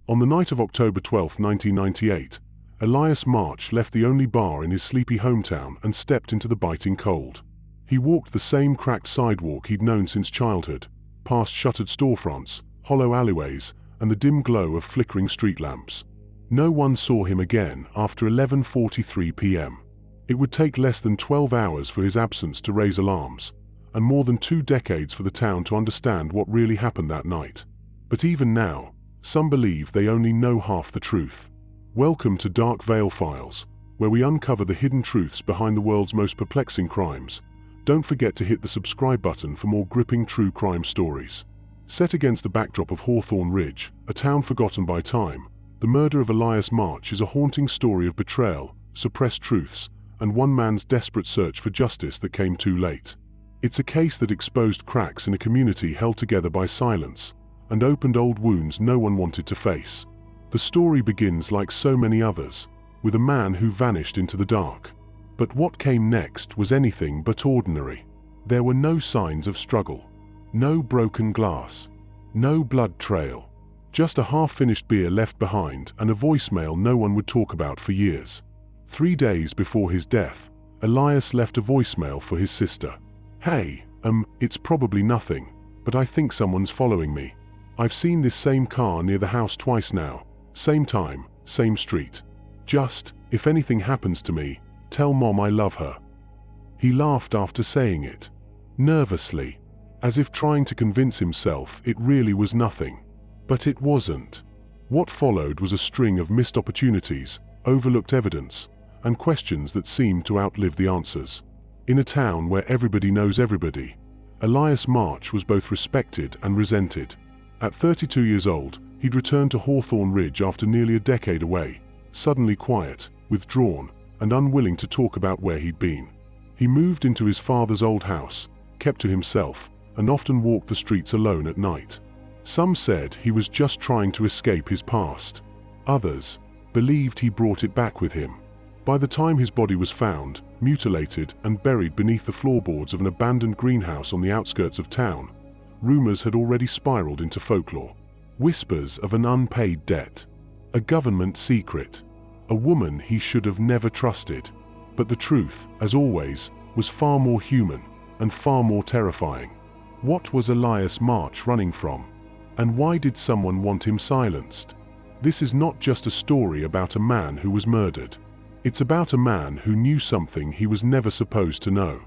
On the night of October 12, 1998, Elias March left the only bar in his sleepy hometown and stepped into the biting cold. He walked the same cracked sidewalk he'd known since childhood, past shuttered storefronts, hollow alleyways, and the dim glow of flickering street lamps. No one saw him again after 11:43 p.m. It would take less than 12 hours for his absence to raise alarms, and more than 2 decades for the town to understand what really happened that night. But even now, some believe they only know half the truth. Welcome to Dark Veil Files, where we uncover the hidden truths behind the world's most perplexing crimes. Don't forget to hit the subscribe button for more gripping true crime stories. Set against the backdrop of Hawthorne Ridge, a town forgotten by time, the murder of Elias March is a haunting story of betrayal, suppressed truths, and one man's desperate search for justice that came too late. It's a case that exposed cracks in a community held together by silence, and opened old wounds no one wanted to face. The story begins like so many others, with a man who vanished into the dark. But what came next was anything but ordinary. There were no signs of struggle, no broken glass, no blood trail, just a half-finished beer left behind and a voicemail no one would talk about for years. 3 days before his death, Elias left a voicemail for his sister. "Hey, it's probably nothing, but I think someone's following me. I've seen this same car near the house twice now, same time, same street. Just, if anything happens to me, tell Mom I love her." He laughed after saying it, nervously, as if trying to convince himself it really was nothing. But it wasn't. What followed was a string of missed opportunities, overlooked evidence, and questions that seemed to outlive the answers. In a town where everybody knows everybody, Elias March was both respected and resented. At 32 years old, he'd returned to Hawthorne Ridge after nearly a decade away, suddenly quiet, withdrawn, and unwilling to talk about where he'd been. He moved into his father's old house, kept to himself, and often walked the streets alone at night. Some said he was just trying to escape his past. Others believed he brought it back with him. By the time his body was found, mutilated and buried beneath the floorboards of an abandoned greenhouse on the outskirts of town, rumors had already spiraled into folklore. Whispers of an unpaid debt, a government secret, a woman he should have never trusted. But the truth, as always, was far more human and far more terrifying. What was Elias March running from? And why did someone want him silenced? This is not just a story about a man who was murdered. It's about a man who knew something he was never supposed to know.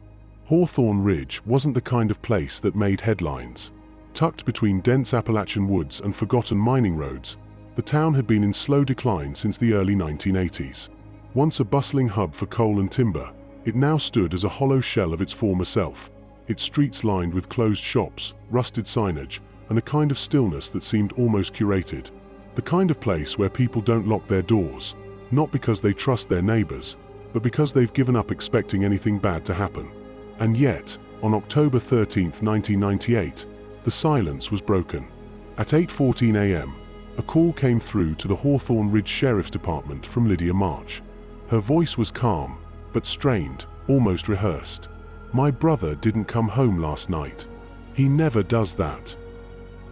Hawthorne Ridge wasn't the kind of place that made headlines. Tucked between dense Appalachian woods and forgotten mining roads, the town had been in slow decline since the early 1980s. Once a bustling hub for coal and timber, it now stood as a hollow shell of its former self, its streets lined with closed shops, rusted signage, and a kind of stillness that seemed almost curated. The kind of place where people don't lock their doors, not because they trust their neighbors, but because they've given up expecting anything bad to happen. And yet, on October 13, 1998, the silence was broken. At 8:14 a.m., a call came through to the Hawthorne Ridge Sheriff's Department from Lydia March. Her voice was calm, but strained, almost rehearsed. "My brother didn't come home last night. He never does that."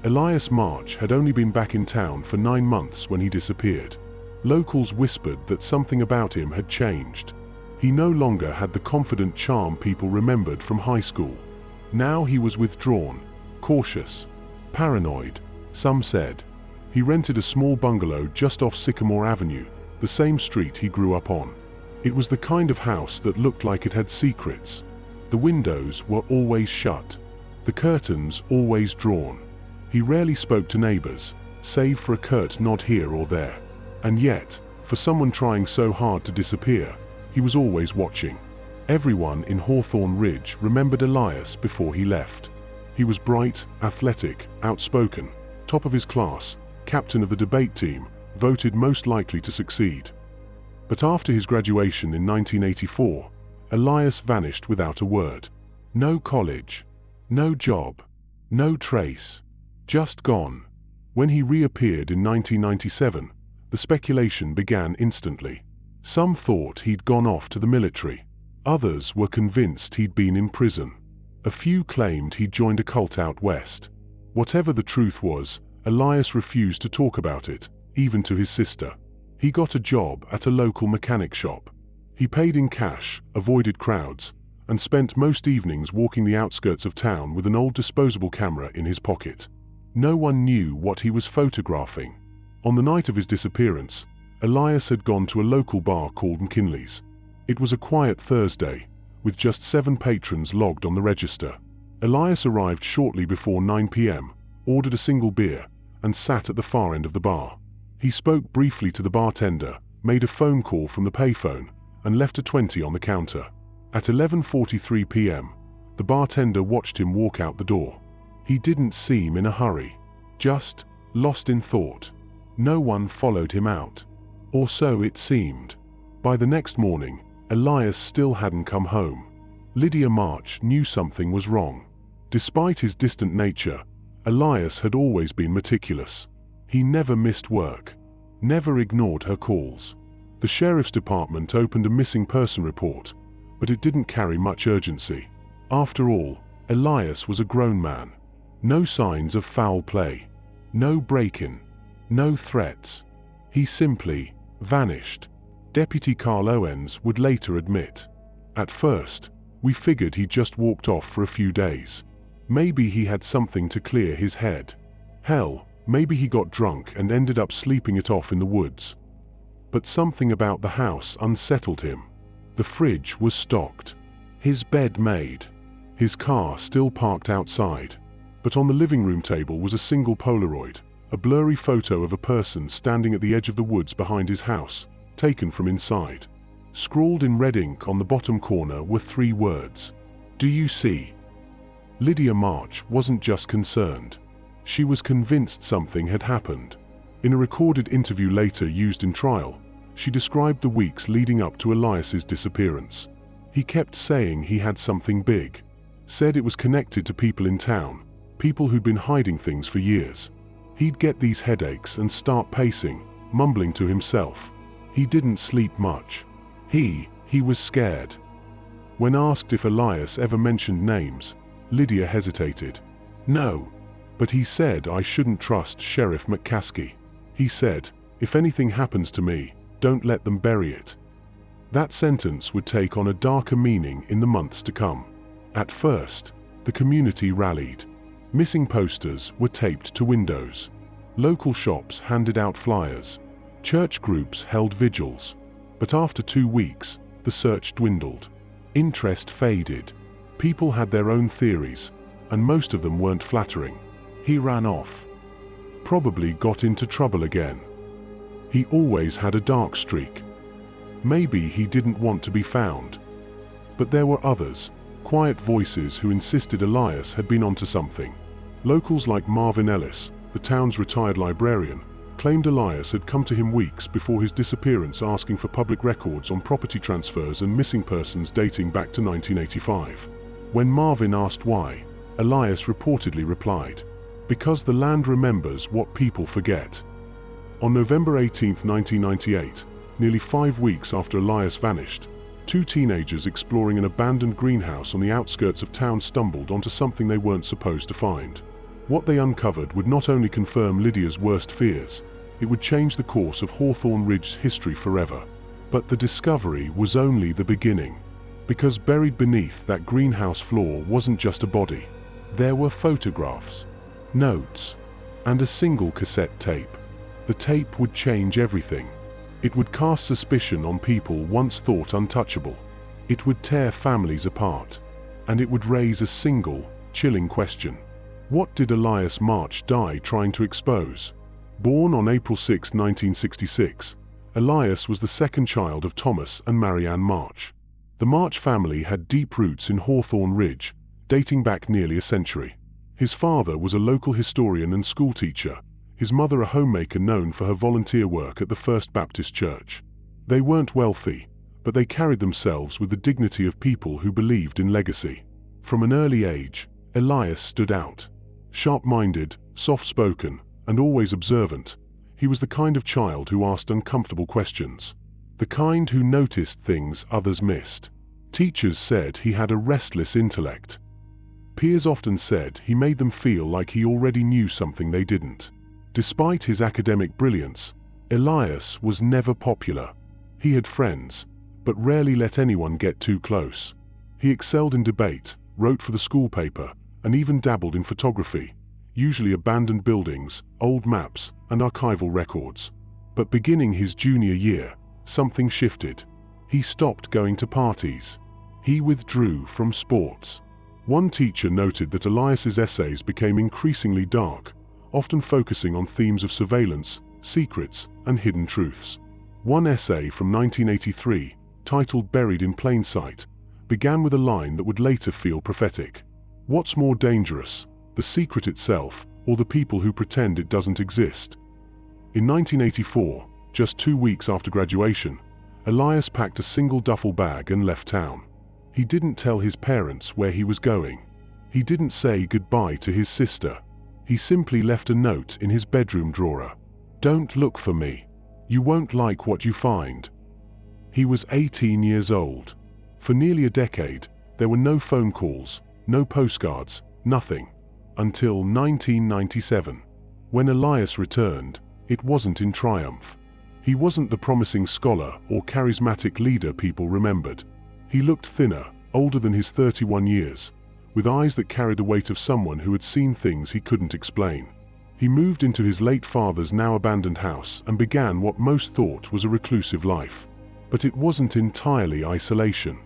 Elias March had only been back in town for 9 months when he disappeared. Locals whispered that something about him had changed. He no longer had the confident charm people remembered from high school. Now he was withdrawn, cautious, paranoid, some said. He rented a small bungalow just off Sycamore Avenue, the same street he grew up on. It was the kind of house that looked like it had secrets. The windows were always shut, the curtains always drawn. He rarely spoke to neighbors, save for a curt nod here or there. And yet, for someone trying so hard to disappear, he was always watching. Everyone in Hawthorne Ridge remembered Elias before he left. He was bright, athletic, outspoken, top of his class, captain of the debate team, voted most likely to succeed. But after his graduation in 1984, Elias vanished without a word. No college, no job, no trace, just gone. When he reappeared in 1997, the speculation began instantly. Some thought he'd gone off to the military. Others were convinced he'd been in prison. A few claimed he'd joined a cult out west. Whatever the truth was, Elias refused to talk about it, even to his sister. He got a job at a local mechanic shop. He paid in cash, avoided crowds, and spent most evenings walking the outskirts of town with an old disposable camera in his pocket. No one knew what he was photographing. On the night of his disappearance, Elias had gone to a local bar called McKinley's. It was a quiet Thursday, with just 7 patrons logged on the register. Elias arrived shortly before 9 p.m., ordered a single beer, and sat at the far end of the bar. He spoke briefly to the bartender, made a phone call from the payphone, and left a 20 on the counter. At 11:43 p.m., the bartender watched him walk out the door. He didn't seem in a hurry, just lost in thought. No one followed him out. Or so it seemed. By the next morning, Elias still hadn't come home. Lydia March knew something was wrong. Despite his distant nature, Elias had always been meticulous. He never missed work, never ignored her calls. The sheriff's department opened a missing person report, but it didn't carry much urgency. After all, Elias was a grown man. No signs of foul play, no break-in, no threats. He simply vanished. Deputy Carl Owens would later admit, "At first, we figured he just walked off for a few days. Maybe he had something to clear his head. Hell, maybe he got drunk and ended up sleeping it off in the woods." But something about the house unsettled him. The fridge was stocked, his bed made, his car still parked outside. But on the living room table was a single Polaroid, a blurry photo of a person standing at the edge of the woods behind his house, taken from inside. Scrawled in red ink on the bottom corner were 3 words: "Do you see?" Lydia March wasn't just concerned. She was convinced something had happened. In a recorded interview later used in trial, she described the weeks leading up to Elias's disappearance. He kept saying he had something big. Said it was connected to people in town, people who'd been hiding things for years. He'd get these headaches and start pacing, mumbling to himself. He didn't sleep much. He was scared. When asked if Elias ever mentioned names, Lydia hesitated. "No. But he said I shouldn't trust Sheriff McCaskey. He said, if anything happens to me, don't let them bury it." That sentence would take on a darker meaning in the months to come. At first, the community rallied. Missing posters were taped to windows. Local shops handed out flyers. Church groups held vigils. But after 2 weeks, the search dwindled. Interest faded. People had their own theories, and most of them weren't flattering. He ran off. Probably got into trouble again. He always had a dark streak. Maybe he didn't want to be found. But there were others, quiet voices who insisted Elias had been onto something. Locals like Marvin Ellis, the town's retired librarian, claimed Elias had come to him weeks before his disappearance asking for public records on property transfers and missing persons dating back to 1985. When Marvin asked why, Elias reportedly replied, "Because the land remembers what people forget." On November 18, 1998, nearly 5 weeks after Elias vanished, 2 teenagers exploring an abandoned greenhouse on the outskirts of town stumbled onto something they weren't supposed to find. What they uncovered would not only confirm Lydia's worst fears, it would change the course of Hawthorne Ridge's history forever. But the discovery was only the beginning. Because buried beneath that greenhouse floor wasn't just a body. There were photographs, notes, and a single cassette tape. The tape would change everything. It would cast suspicion on people once thought untouchable. It would tear families apart. And it would raise a single, chilling question. What did Elias March die trying to expose? Born on April 6, 1966, Elias was the second child of Thomas and Marianne March. The March family had deep roots in Hawthorne Ridge, dating back nearly a century. His father was a local historian and schoolteacher, his mother a homemaker known for her volunteer work at the First Baptist Church. They weren't wealthy, but they carried themselves with the dignity of people who believed in legacy. From an early age, Elias stood out. Sharp-minded, soft-spoken, and always observant, he was the kind of child who asked uncomfortable questions. The kind who noticed things others missed. Teachers said he had a restless intellect. Peers often said he made them feel like he already knew something they didn't. Despite his academic brilliance, Elias was never popular. He had friends, but rarely let anyone get too close. He excelled in debate, wrote for the school paper, and even dabbled in photography, usually abandoned buildings, old maps, and archival records. But beginning his junior year, something shifted. He stopped going to parties. He withdrew from sports. One teacher noted that Elias's essays became increasingly dark, often focusing on themes of surveillance, secrets, and hidden truths. One essay from 1983, titled Buried in Plain Sight, began with a line that would later feel prophetic. What's more dangerous, the secret itself, or the people who pretend it doesn't exist? In 1984, just 2 weeks after graduation, Elias packed a single duffel bag and left town. He didn't tell his parents where he was going. He didn't say goodbye to his sister. He simply left a note in his bedroom drawer. "Don't look for me. You won't like what you find." He was 18 years old. For nearly a decade, there were no phone calls, no postcards, nothing. Until 1997. When Elias returned, it wasn't in triumph. He wasn't the promising scholar or charismatic leader people remembered. He looked thinner, older than his 31 years, with eyes that carried the weight of someone who had seen things he couldn't explain. He moved into his late father's now abandoned house and began what most thought was a reclusive life. But it wasn't entirely isolation.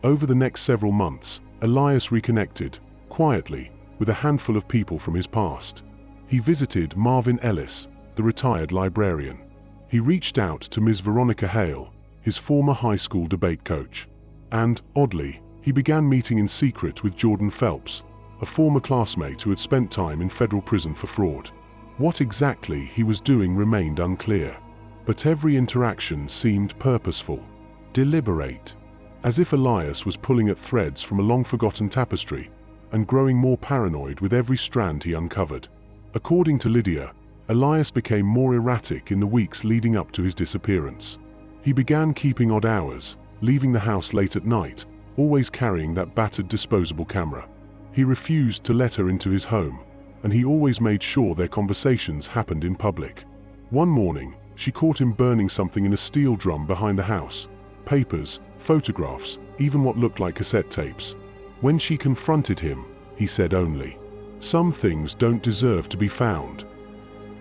Over the next several months, Elias reconnected, quietly, with a handful of people from his past. He visited Marvin Ellis, the retired librarian. He reached out to Ms. Veronica Hale, his former high school debate coach. And, oddly, he began meeting in secret with Jordan Phelps, a former classmate who had spent time in federal prison for fraud. What exactly he was doing remained unclear, but every interaction seemed purposeful, deliberate, as if Elias was pulling at threads from a long-forgotten tapestry and growing more paranoid with every strand he uncovered. According to Lydia, Elias became more erratic in the weeks leading up to his disappearance. He began keeping odd hours, leaving the house late at night, always carrying that battered disposable camera. He refused to let her into his home, and he always made sure their conversations happened in public. One morning, she caught him burning something in a steel drum behind the house: papers, photographs, even what looked like cassette tapes. When she confronted him, he said only, "Some things don't deserve to be found."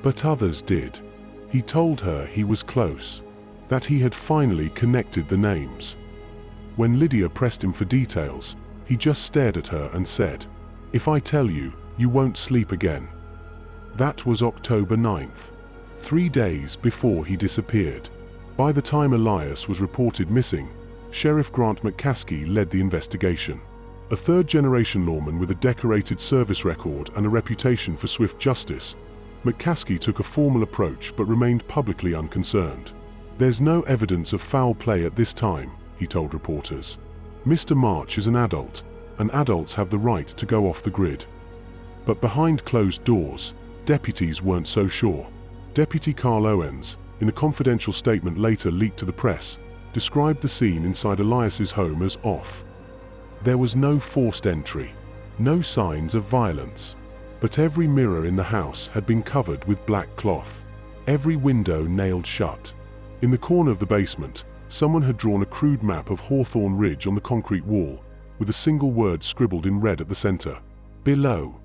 But others did. He told her he was close, that he had finally connected the names. When Lydia pressed him for details, he just stared at her and said, "If I tell you, you won't sleep again." That was October 9th, 3 days before he disappeared. By the time Elias was reported missing, Sheriff Grant McCaskey led the investigation. A third-generation lawman with a decorated service record and a reputation for swift justice, McCaskey took a formal approach but remained publicly unconcerned. "There's no evidence of foul play at this time," he told reporters. "Mr. March is an adult, and adults have the right to go off the grid." But behind closed doors, deputies weren't so sure. Deputy Carl Owens, in a confidential statement later leaked to the press, described the scene inside Elias's home as off. There was no forced entry, no signs of violence, but every mirror in the house had been covered with black cloth, every window nailed shut. In the corner of the basement, someone had drawn a crude map of Hawthorne Ridge on the concrete wall, with a single word scribbled in red at the center: "Below."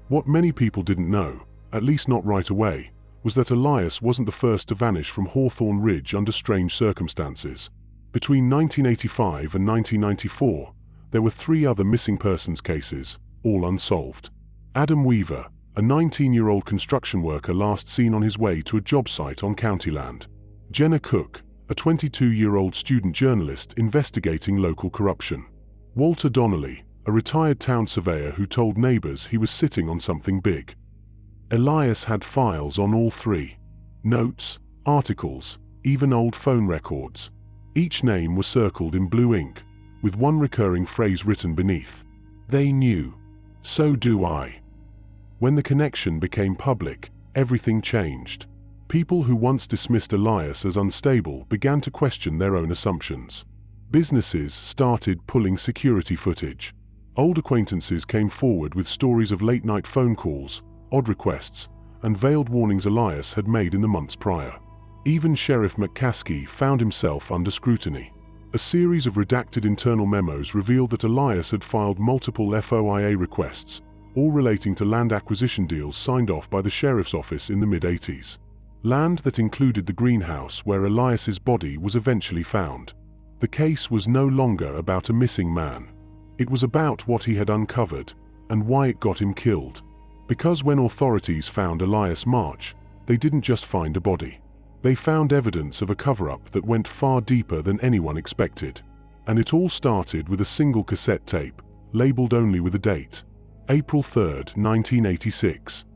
What many people didn't know, at least not right away, was that Elias wasn't the first to vanish from Hawthorne Ridge under strange circumstances. Between 1985 and 1994, there were 3 other missing persons cases, all unsolved. Adam Weaver, a 19-year-old construction worker last seen on his way to a job site on county land. Jenna Cook, a 22-year-old student journalist investigating local corruption. Walter Donnelly, a retired town surveyor who told neighbors he was sitting on something big. Elias had files on all 3. Notes, articles, even old phone records. Each name was circled in blue ink, with one recurring phrase written beneath: "They knew. So do I." When the connection became public, everything changed. People who once dismissed Elias as unstable began to question their own assumptions. Businesses started pulling security footage. Old acquaintances came forward with stories of late-night phone calls, odd requests, and veiled warnings Elias had made in the months prior. Even Sheriff McCaskey found himself under scrutiny. A series of redacted internal memos revealed that Elias had filed multiple FOIA requests, all relating to land acquisition deals signed off by the sheriff's office in the mid-80s. Land that included the greenhouse where Elias's body was eventually found. The case was no longer about a missing man. It was about what he had uncovered and why it got him killed. Because when authorities found Elias March, they didn't just find a body. They found evidence of a cover-up that went far deeper than anyone expected. And it all started with a single cassette tape, labeled only with a date. April 3, 1986.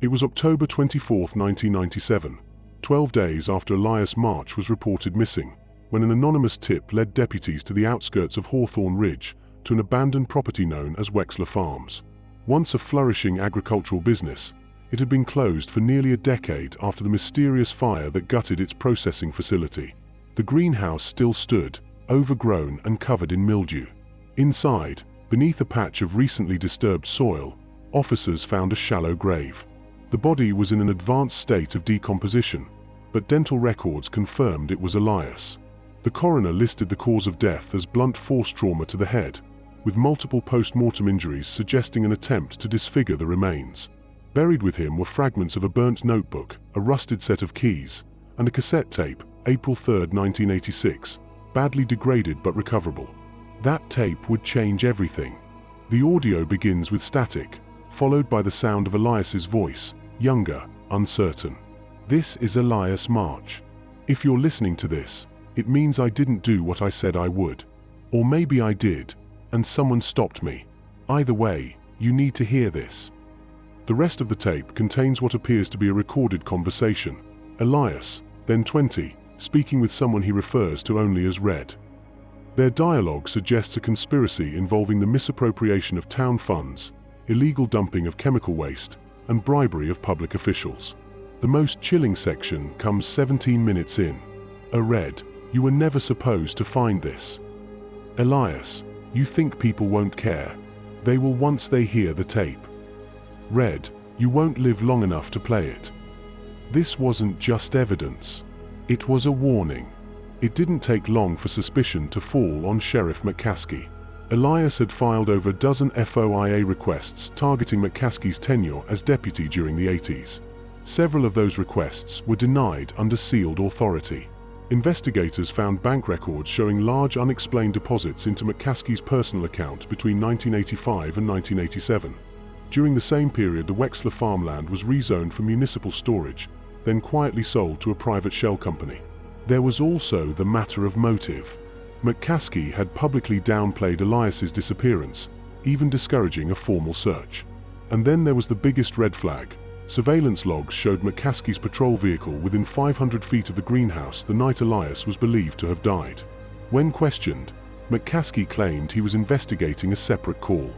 It was October 24, 1997, 12 days after Elias March was reported missing, when an anonymous tip led deputies to the outskirts of Hawthorne Ridge to an abandoned property known as Wexler Farms. Once a flourishing agricultural business, it had been closed for nearly a decade after the mysterious fire that gutted its processing facility. The greenhouse still stood, overgrown and covered in mildew. Inside, beneath a patch of recently disturbed soil, officers found a shallow grave. The body was in an advanced state of decomposition, but dental records confirmed it was Elias. The coroner listed the cause of death as blunt force trauma to the head, with multiple post-mortem injuries suggesting an attempt to disfigure the remains. Buried with him were fragments of a burnt notebook, a rusted set of keys, and a cassette tape, April 3, 1986, badly degraded but recoverable. That tape would change everything. The audio begins with static, followed by the sound of Elias's voice, younger, uncertain. "This is Elias March. If you're listening to this, it means I didn't do what I said I would. Or maybe I did, and someone stopped me. Either way, you need to hear this." The rest of the tape contains what appears to be a recorded conversation. Elias, then 20, speaking with someone he refers to only as Red. Their dialogue suggests a conspiracy involving the misappropriation of town funds, illegal dumping of chemical waste, and bribery of public officials. The most chilling section comes 17 minutes in. Red, you were never supposed to find this. Elias, you think people won't care. They will once they hear the tape. Red, you won't live long enough to play it. This wasn't just evidence. It was a warning. It didn't take long for suspicion to fall on Sheriff McCaskey. Elias had filed over a dozen FOIA requests targeting McCaskey's tenure as deputy during the 80s. Several of those requests were denied under sealed authority. Investigators found bank records showing large unexplained deposits into McCaskey's personal account between 1985 and 1987. During the same period, the Wexler farmland was rezoned for municipal storage, then quietly sold to a private shell company. There was also the matter of motive. McCaskey had publicly downplayed Elias's disappearance, even discouraging a formal search. And then there was the biggest red flag. Surveillance logs showed McCaskey's patrol vehicle within 500 feet of the greenhouse the night Elias was believed to have died. When questioned, McCaskey claimed he was investigating a separate call.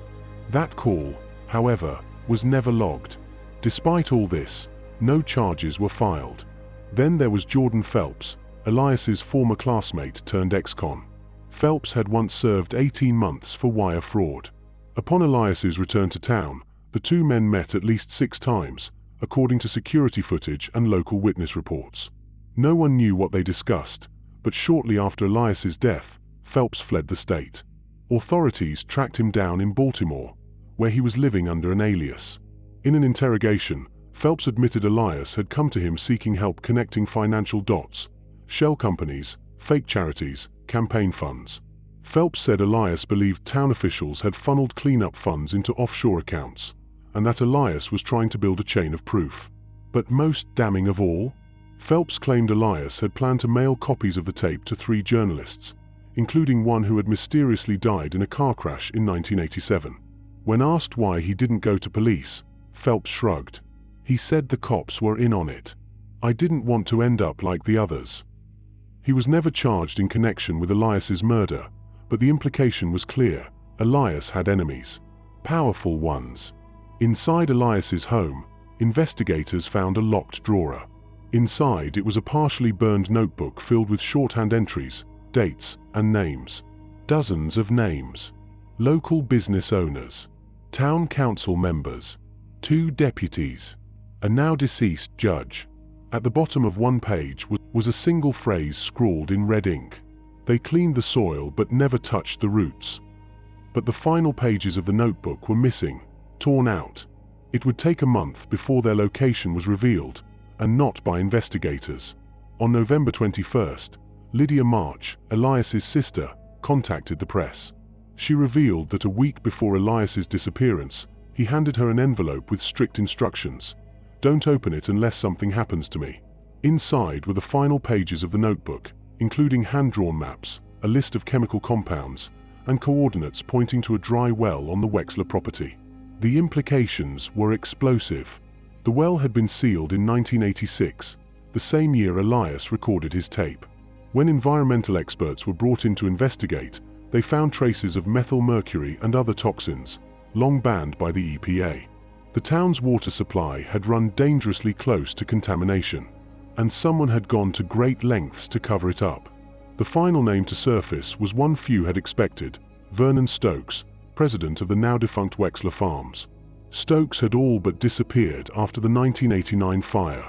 That call, however, was never logged. Despite all this, no charges were filed. Then there was Jordan Phelps, Elias's former classmate turned ex-con. Phelps had once served 18 months for wire fraud. Upon Elias's return to town, the two men met at least 6 times, according to security footage and local witness reports. No one knew what they discussed, but shortly after Elias's death, Phelps fled the state. Authorities tracked him down in Baltimore, where he was living under an alias. In an interrogation, Phelps admitted Elias had come to him seeking help connecting financial dots, shell companies, fake charities, campaign funds. Phelps said Elias believed town officials had funneled cleanup funds into offshore accounts, and that Elias was trying to build a chain of proof. But most damning of all, Phelps claimed Elias had planned to mail copies of the tape to 3 journalists, including one who had mysteriously died in a car crash in 1987. When asked why he didn't go to police, Phelps shrugged. He said the cops were in on it. "I didn't want to end up like the others." He was never charged in connection with Elias's murder, but the implication was clear. Elias had enemies. Powerful ones. Inside Elias's home, investigators found a locked drawer. Inside, it was a partially burned notebook filled with shorthand entries, dates, and names. Dozens of names. Local business owners, town council members, 2 deputies, a now deceased judge. At the bottom of one page was was a single phrase scrawled in red ink. They cleaned the soil but never touched the roots. But the final pages of the notebook were missing, torn out. It would take a month before their location was revealed, and not by investigators. On November 21st, Lydia March, Elias's sister, contacted the press. She revealed that a week before Elias's disappearance, he handed her an envelope with strict instructions. "Don't open it unless something happens to me." Inside were the final pages of the notebook, including hand-drawn maps, a list of chemical compounds, and coordinates pointing to a dry well on the Wexler property. The implications were explosive. The well had been sealed in 1986, the same year Elias recorded his tape. When environmental experts were brought in to investigate, they found traces of methyl mercury and other toxins, long banned by the EPA. The town's water supply had run dangerously close to contamination, and someone had gone to great lengths to cover it up. The final name to surface was one few had expected: Vernon Stokes, president of the now-defunct Wexler Farms. Stokes had all but disappeared after the 1989 fire,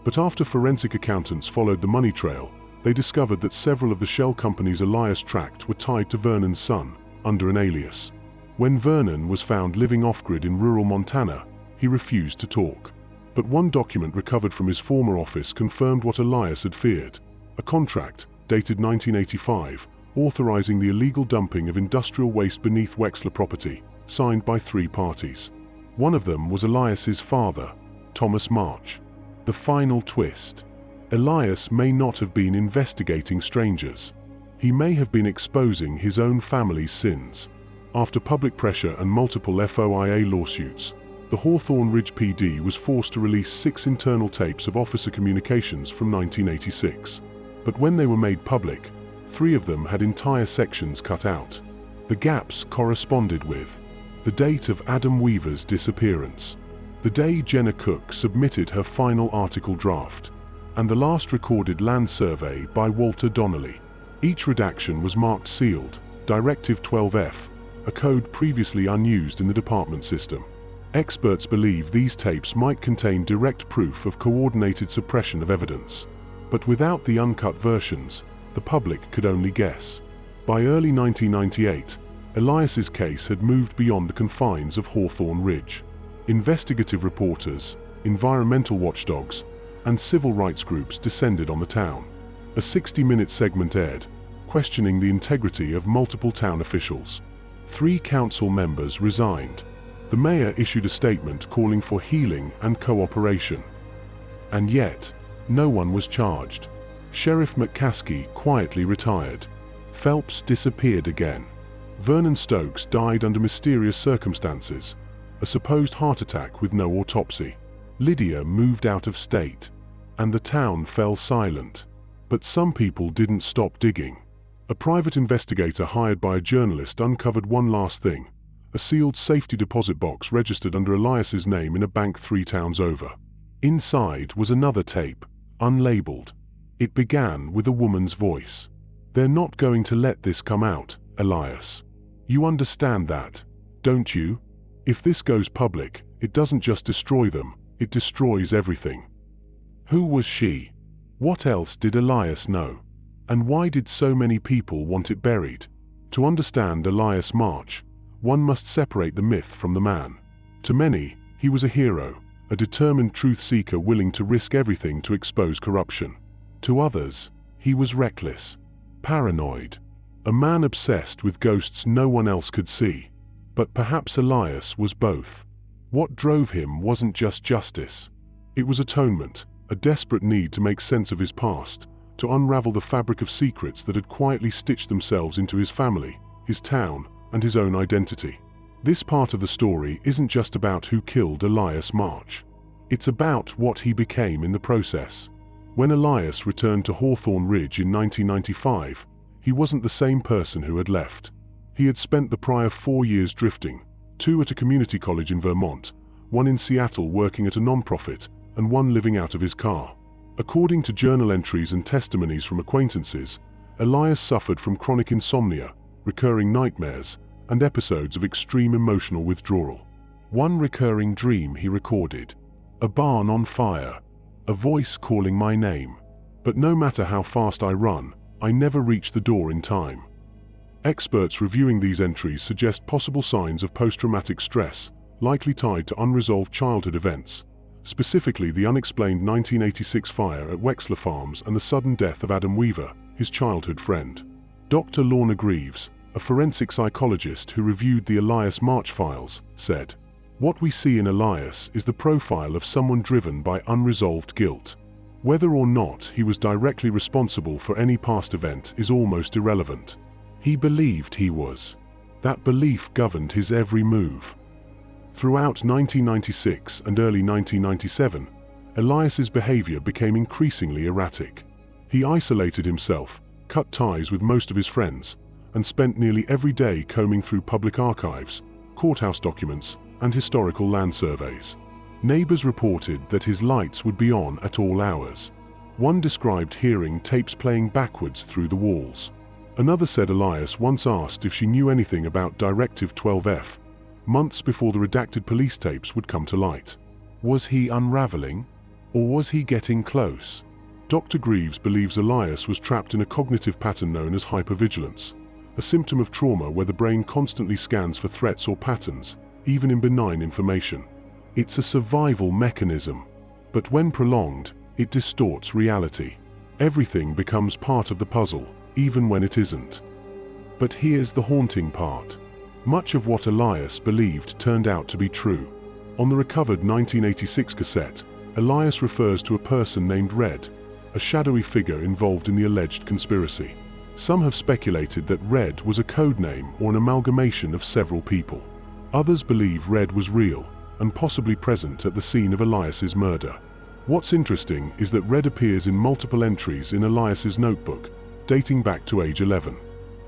but after forensic accountants followed the money trail, they discovered that several of the shell companies Elias tracked were tied to Vernon's son, under an alias. When Vernon was found living off-grid in rural Montana, he refused to talk. But one document recovered from his former office confirmed what Elias had feared: a contract, dated 1985, authorizing the illegal dumping of industrial waste beneath Wexler property, signed by 3 parties. One of them was Elias's father, Thomas March. The final twist: Elias may not have been investigating strangers. He may have been exposing his own family's sins. After public pressure and multiple FOIA lawsuits, the Hawthorne Ridge PD was forced to release 6 internal tapes of officer communications from 1986. But when they were made public, 3 of them had entire sections cut out. The gaps corresponded with the date of Adam Weaver's disappearance, the day Jenna Cook submitted her final article draft, and the last recorded land survey by Walter Donnelly. Each redaction was marked sealed, Directive 12F, a code previously unused in the department system. Experts believe these tapes might contain direct proof of coordinated suppression of evidence. But without the uncut versions, the public could only guess. By early 1998, Elias's case had moved beyond the confines of Hawthorne Ridge. Investigative reporters, environmental watchdogs, and civil rights groups descended on the town. A 60-minute segment aired, questioning the integrity of multiple town officials. 3 council members resigned. The mayor issued a statement calling for healing and cooperation. And yet, no one was charged. Sheriff McCaskey quietly retired. Phelps disappeared again. Vernon Stokes died under mysterious circumstances, a supposed heart attack with no autopsy. Lydia moved out of state, and the town fell silent. But some people didn't stop digging. A private investigator hired by a journalist uncovered one last thing: a sealed safety deposit box registered under Elias's name in a bank 3 towns over. Inside was another tape, unlabeled. It began with a woman's voice. "They're not going to let this come out, Elias. You understand that, don't you? If this goes public, it doesn't just destroy them, it destroys everything." Who was she? What else did Elias know? And why did so many people want it buried? To understand Elias March, one must separate the myth from the man. To many, he was a hero, a determined truth-seeker willing to risk everything to expose corruption. To others, he was reckless, paranoid, a man obsessed with ghosts no one else could see. But perhaps Elias was both. What drove him wasn't just justice. It was atonement, a desperate need to make sense of his past, to unravel the fabric of secrets that had quietly stitched themselves into his family, his town, and his own identity. This part of the story isn't just about who killed Elias March. It's about what he became in the process. When Elias returned to Hawthorne Ridge in 1995, he wasn't the same person who had left. He had spent the prior 4 years drifting, 2 at a community college in Vermont, 1 in Seattle working at a nonprofit, and 1 living out of his car. According to journal entries and testimonies from acquaintances, Elias suffered from chronic insomnia, recurring nightmares, and episodes of extreme emotional withdrawal. One recurring dream he recorded: a barn on fire, a voice calling my name. But no matter how fast I run, I never reach the door in time. Experts reviewing these entries suggest possible signs of post-traumatic stress, likely tied to unresolved childhood events, specifically the unexplained 1986 fire at Wexler Farms and the sudden death of Adam Weaver, his childhood friend. Dr. Lorna Greaves, a forensic psychologist who reviewed the Elias March files, said, "What we see in Elias is the profile of someone driven by unresolved guilt. Whether or not he was directly responsible for any past event is almost irrelevant. He believed he was. That belief governed his every move." Throughout 1996 and early 1997, Elias's behavior became increasingly erratic. He isolated himself, cut ties with most of his friends, and spent nearly every day combing through public archives, courthouse documents, and historical land surveys. Neighbors reported that his lights would be on at all hours. One described hearing tapes playing backwards through the walls. Another said Elias once asked if she knew anything about Directive 12F, months before the redacted police tapes would come to light. Was he unraveling? Or was he getting close? Dr. Greaves believes Elias was trapped in a cognitive pattern known as hypervigilance, a symptom of trauma where the brain constantly scans for threats or patterns, even in benign information. It's a survival mechanism, but when prolonged, it distorts reality. Everything becomes part of the puzzle, even when it isn't. But here's the haunting part. Much of what Elias believed turned out to be true. On the recovered 1986 cassette, Elias refers to a person named Red, a shadowy figure involved in the alleged conspiracy. Some have speculated that Red was a code name or an amalgamation of several people. Others believe Red was real and possibly present at the scene of Elias's murder. What's interesting is that Red appears in multiple entries in Elias's notebook, dating back to age 11.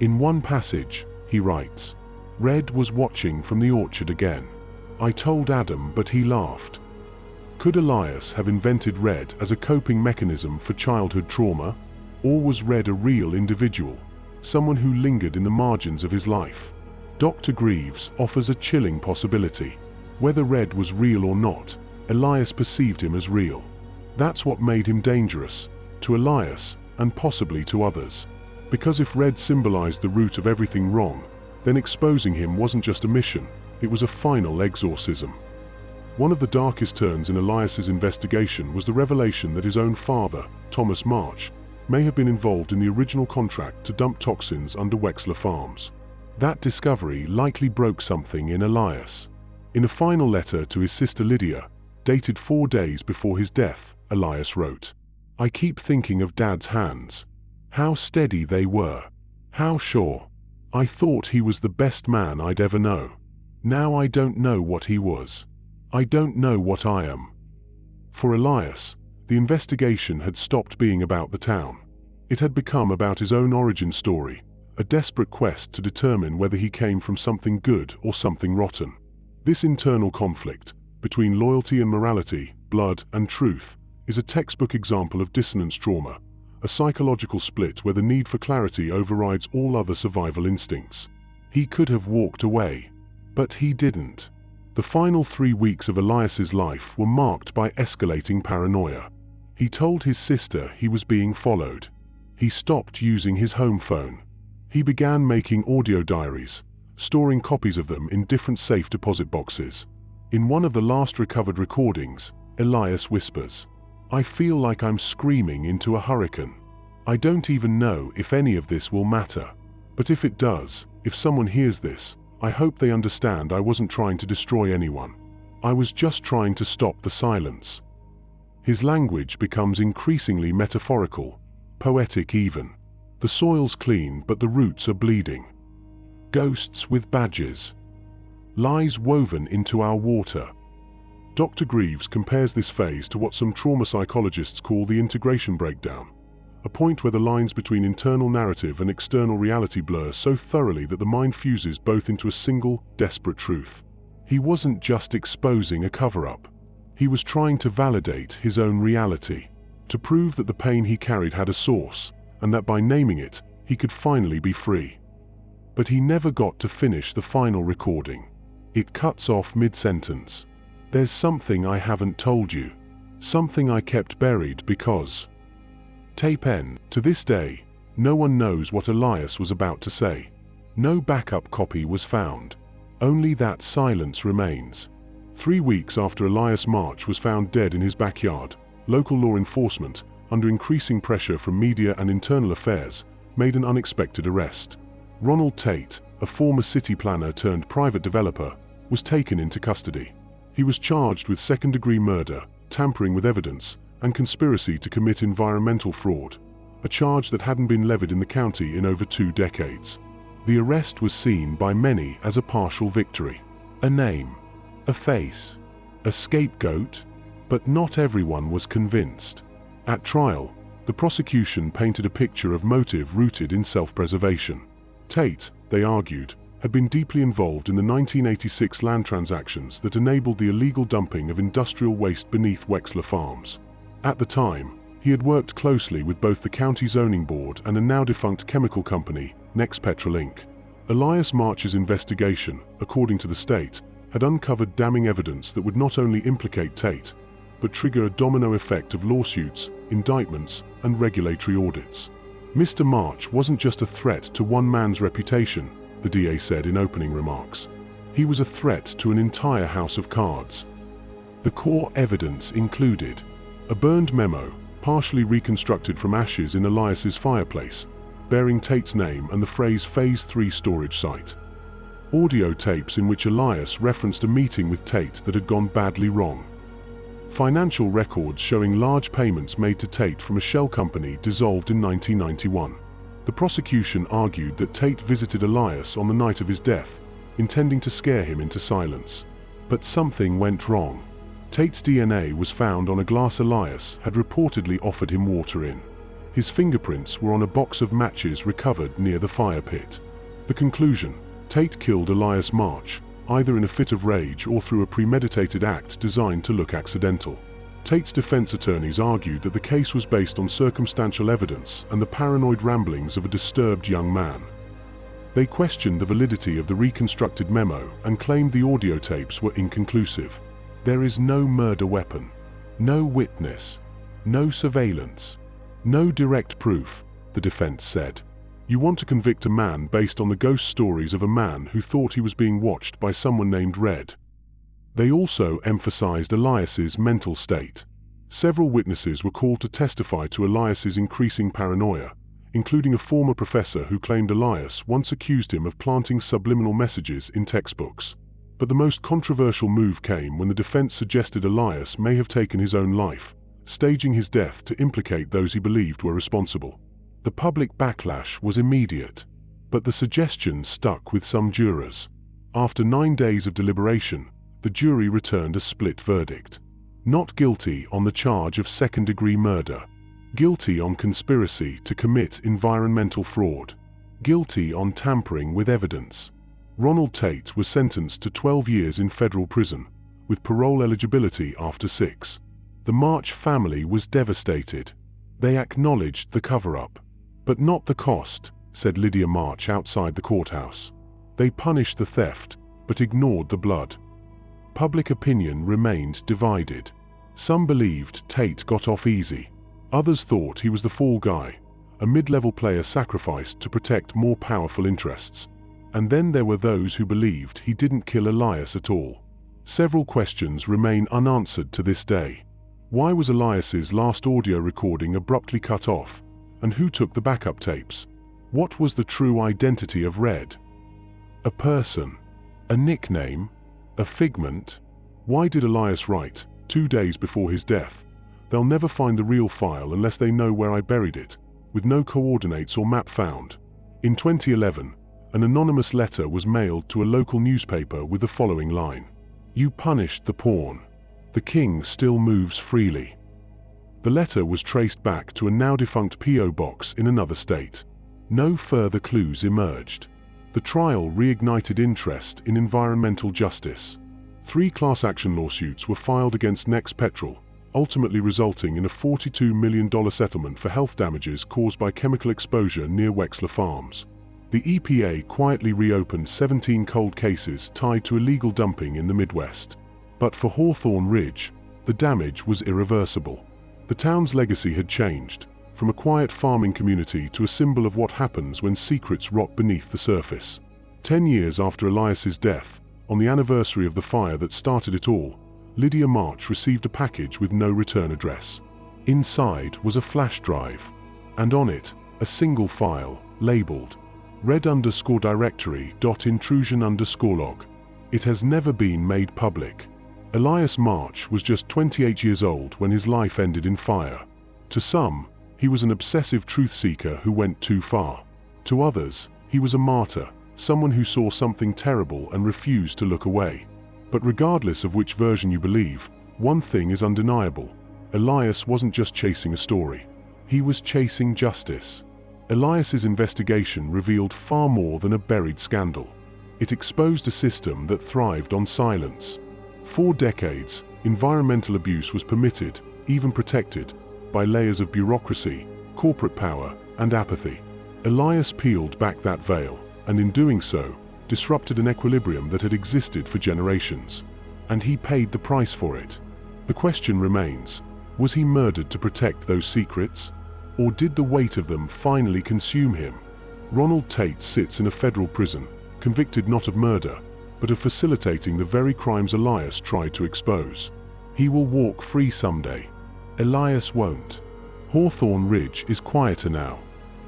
In one passage, he writes, "Red was watching from the orchard again. I told Adam, but he laughed." Could Elias have invented Red as a coping mechanism for childhood trauma? Or was Red a real individual, someone who lingered in the margins of his life? Dr. Greaves offers a chilling possibility. Whether Red was real or not, Elias perceived him as real. That's what made him dangerous, to Elias and possibly to others. Because if Red symbolized the root of everything wrong, then exposing him wasn't just a mission, it was a final exorcism. One of the darkest turns in Elias's investigation was the revelation that his own father, Thomas March, may have been involved in the original contract to dump toxins under Wexler Farms. That discovery likely broke something in Elias. In a final letter to his sister Lydia, dated 4 days before his death, Elias wrote, "I keep thinking of Dad's hands. How steady they were. How sure. I thought he was the best man I'd ever know. Now I don't know what he was. I don't know what I am." For Elias, the investigation had stopped being about the town. It had become about his own origin story, a desperate quest to determine whether he came from something good or something rotten. This internal conflict, between loyalty and morality, blood and truth, is a textbook example of dissonance trauma, a psychological split where the need for clarity overrides all other survival instincts. He could have walked away, but he didn't. The final 3 weeks of Elias's life were marked by escalating paranoia. He told his sister he was being followed. He stopped using his home phone. He began making audio diaries, storing copies of them in different safe deposit boxes. In one of the last recovered recordings, Elias whispers, "I feel like I'm screaming into a hurricane. I don't even know if any of this will matter. But if it does, if someone hears this, I hope they understand I wasn't trying to destroy anyone. I was just trying to stop the silence." His language becomes increasingly metaphorical, poetic even. The soil's clean, but the roots are bleeding. Ghosts with badges. Lies woven into our water. Dr. Greaves compares this phase to what some trauma psychologists call the integration breakdown, a point where the lines between internal narrative and external reality blur so thoroughly that the mind fuses both into a single, desperate truth. He wasn't just exposing a cover-up. He was trying to validate his own reality, to prove that the pain he carried had a source, and that by naming it, he could finally be free. But he never got to finish the final recording. It cuts off mid-sentence. "There's something I haven't told you. Something I kept buried because..." Tape N. To this day, no one knows what Elias was about to say. No backup copy was found. Only that silence remains. 3 weeks after Elias March was found dead in his backyard, local law enforcement, under increasing pressure from media and internal affairs, made an unexpected arrest. Ronald Tate, a former city planner turned private developer, was taken into custody. He was charged with second-degree murder, tampering with evidence, and conspiracy to commit environmental fraud, a charge that hadn't been levied in the county in over 2 decades. The arrest was seen by many as a partial victory. A name, a face, a scapegoat, but not everyone was convinced. At trial, the prosecution painted a picture of motive rooted in self-preservation. Tate, they argued, had been deeply involved in the 1986 land transactions that enabled the illegal dumping of industrial waste beneath Wexler Farms. At the time, he had worked closely with both the county zoning board and a now-defunct chemical company, Nexpetrol Inc. Elias March's investigation, according to the state, had uncovered damning evidence that would not only implicate Tate, but trigger a domino effect of lawsuits, indictments, and regulatory audits. Mr. March wasn't just a threat to one man's reputation, the DA said in opening remarks. He was a threat to an entire house of cards. The core evidence included a burned memo, partially reconstructed from ashes in Elias's fireplace, bearing Tate's name and the phrase Phase 3 storage site. Audio tapes in which Elias referenced a meeting with Tate that had gone badly wrong. Financial records showing large payments made to Tate from a shell company dissolved in 1991. The prosecution argued that Tate visited Elias on the night of his death, intending to scare him into silence. But something went wrong. Tate's DNA was found on a glass Elias had reportedly offered him water in. His fingerprints were on a box of matches recovered near the fire pit. The conclusion: Tate killed Elias March, either in a fit of rage or through a premeditated act designed to look accidental. Tate's defense attorneys argued that the case was based on circumstantial evidence and the paranoid ramblings of a disturbed young man. They questioned the validity of the reconstructed memo and claimed the audio tapes were inconclusive. There is no murder weapon, no witness, no surveillance, no direct proof, the defense said. You want to convict a man based on the ghost stories of a man who thought he was being watched by someone named Red. They also emphasized Elias's mental state. Several witnesses were called to testify to Elias's increasing paranoia, including a former professor who claimed Elias once accused him of planting subliminal messages in textbooks. But the most controversial move came when the defense suggested Elias may have taken his own life, staging his death to implicate those he believed were responsible. The public backlash was immediate, but the suggestion stuck with some jurors. After 9 days of deliberation, the jury returned a split verdict. Not guilty on the charge of second-degree murder. Guilty on conspiracy to commit environmental fraud. Guilty on tampering with evidence. Ronald Tate was sentenced to 12 years in federal prison, with parole eligibility after 6. The March family was devastated. They acknowledged the cover-up. But not the cost, said Lydia March outside the courthouse. They punished the theft, but ignored the blood. Public opinion remained divided. Some believed Tate got off easy. Others thought he was the fall guy, a mid-level player sacrificed to protect more powerful interests. And then there were those who believed he didn't kill Elias at all. Several questions remain unanswered to this day. Why was Elias's last audio recording abruptly cut off? And who took the backup tapes? What was the true identity of Red? A person? A nickname? A figment? Why did Elias write, 2 days before his death, "They'll never find the real file unless they know where I buried it," with no coordinates or map found? In 2011, an anonymous letter was mailed to a local newspaper with the following line: "You punished the pawn. The king still moves freely." The letter was traced back to a now-defunct P.O. box in another state. No further clues emerged. The trial reignited interest in environmental justice. 3 class action lawsuits were filed against Nexpetrol, ultimately resulting in a $42 million settlement for health damages caused by chemical exposure near Wexler Farms. The EPA quietly reopened 17 cold cases tied to illegal dumping in the Midwest. But for Hawthorne Ridge, the damage was irreversible. The town's legacy had changed, from a quiet farming community to a symbol of what happens when secrets rot beneath the surface. 10 years after Elias's death, on the anniversary of the fire that started it all, Lydia March received a package with no return address. Inside was a flash drive, and on it, a single file, labeled red_directory.intrusion_log. It has never been made public. Elias March was just 28 years old when his life ended in fire. To some, he was an obsessive truth seeker who went too far. To others, he was a martyr, someone who saw something terrible and refused to look away. But regardless of which version you believe, one thing is undeniable. Elias wasn't just chasing a story. He was chasing justice. Elias's investigation revealed far more than a buried scandal. It exposed a system that thrived on silence. For decades, environmental abuse was permitted, even protected, by layers of bureaucracy, corporate power, and apathy. Elias peeled back that veil, and in doing so, disrupted an equilibrium that had existed for generations. And he paid the price for it. The question remains, was he murdered to protect those secrets? Or did the weight of them finally consume him? Ronald Tate sits in a federal prison, convicted not of murder, but of facilitating the very crimes Elias tried to expose. He will walk free someday. Elias won't. Hawthorne Ridge is quieter now.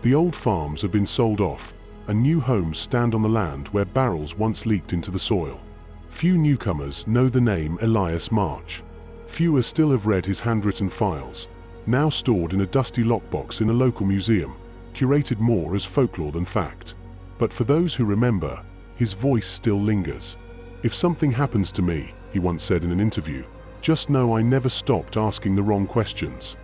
The old farms have been sold off, and new homes stand on the land where barrels once leaked into the soil. Few newcomers know the name Elias March. Fewer still have read his handwritten files, now stored in a dusty lockbox in a local museum, curated more as folklore than fact. But for those who remember, his voice still lingers. "If something happens to me," he once said in an interview, "just know I never stopped asking the wrong questions."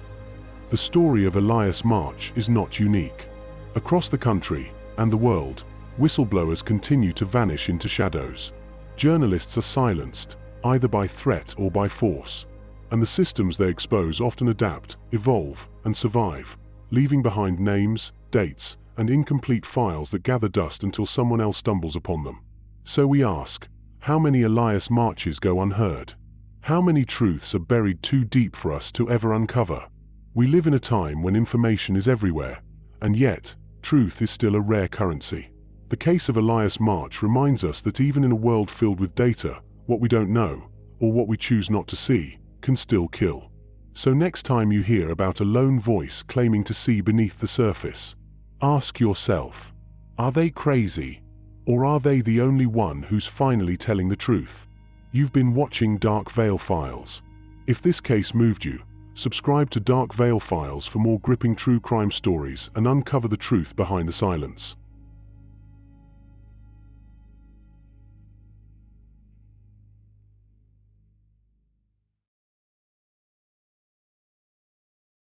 The story of Elias March is not unique. Across the country and the world, whistleblowers continue to vanish into shadows. Journalists are silenced, either by threat or by force. And the systems they expose often adapt, evolve, and survive, leaving behind names, dates, and incomplete files that gather dust until someone else stumbles upon them. So we ask, how many Elias Marches go unheard? How many truths are buried too deep for us to ever uncover? We live in a time when information is everywhere, and yet, truth is still a rare currency. The case of Elias March reminds us that even in a world filled with data, what we don't know, or what we choose not to see, can still kill. So next time you hear about a lone voice claiming to see beneath the surface, ask yourself, are they crazy? Or are they the only one who's finally telling the truth? You've been watching Dark Veil Files. If this case moved you, subscribe to Dark Veil Files for more gripping true crime stories and uncover the truth behind the silence.